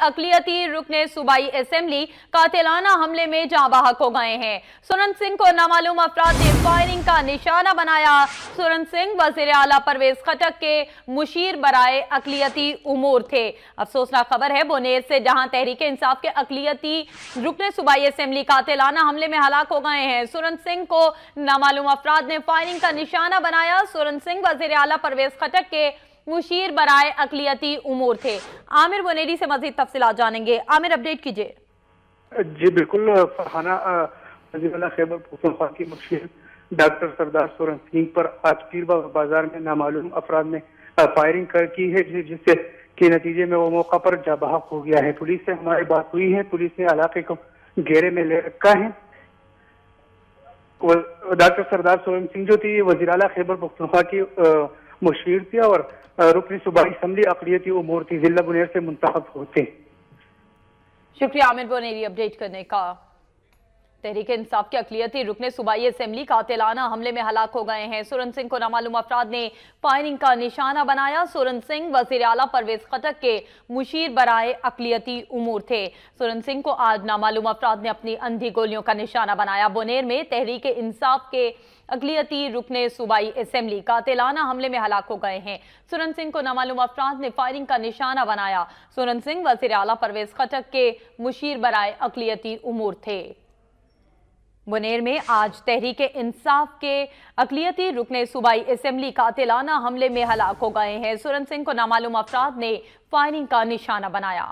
अक़लियती रुकने सूबाई असेंबली कातिलाना हमले में जाँ बहक हो गए हैं। सुरन सिंह को नामालूम अफराद ने फायरिंग का निशाना बनाया। सुरन सिंह वज़ीर आला परवेज खटक के मुशीर बराए अक़लियती उमूर थे। अफसोसनाक खबर है बोनेर से, जहां तहरीक इंसाफ के अक़लियती रुकने सूबाई असेंबली कातिलाना हमले में हलाक हो गए हैं। सुरन सिंह को नामालूम अफराद ने फायरिंग का निशाना बनाया। सुरन सिंह वज़ीर आला परवेज खटक के मुशीर बराए अक़लियती उमूर थे। आमिर बोनेरी से मज़ीद तफसीलात जानेंगे। आमिर, अपडेट कीजिए। जी बिल्कुल फरहाना, वज़ीर आला खैबर पख्तूनख्वा की मुशीर डॉक्टर सरदार सुरन सिंह पर आज पीर बाजार में नामालूम अफराद ने फायरिंग की है, जिससे के नतीजे में वो मौका पर जा बहक हो गया है। पुलिस से हमारी बात हुई है, पुलिस ने इलाके को घेरे में ले रखा है। डॉक्टर सरदार सुरन सिंह जो थी वज़ीर आला खैबर पख्तूनख्वा की मुशीर थी और रुकनी सूबाई असम्बली अक़लियती उमूर थी, जिला बुनेर से मुंतखब होते। शुक्रिया आमिर बोनेरी अपडेट करने का। तहरीक इंसाफ के अक़लियती रुकने सूबाई असेंबली कातिलाना हमले में हलाक हो गए हैं। सुरन सिंह को नामालूम अफराद ने फायरिंग का निशाना बनाया। सुरन सिंह वज़ीर आला परवेज खटक के मुशीर बराए अक़लियती उमूर थे। सुरन सिंह को आज नामालूम अफराद ने अपनी अंधी गोलियों का निशाना बनाया। बोनेर में तहरीक इंसाफ के अक़लियती रुकने सूबाई असेंबली कातिलाना हमले में हलाक हो गए हैं। सुरन सिंह को नामालूम अफराद ने फायरिंग का निशाना बनाया। सुरन सिंह वज़ीर आला परवेज खटक के मुशीर बराए अक़लियती उमूर थे। बुनेर में आज तहरीक इंसाफ के अक़लियती रुकने सूबाई असेंबली कातिलाना हमले में हलाक हो गए हैं। सुरन सिंह को नामालूम अफराद ने फायरिंग का निशाना बनाया।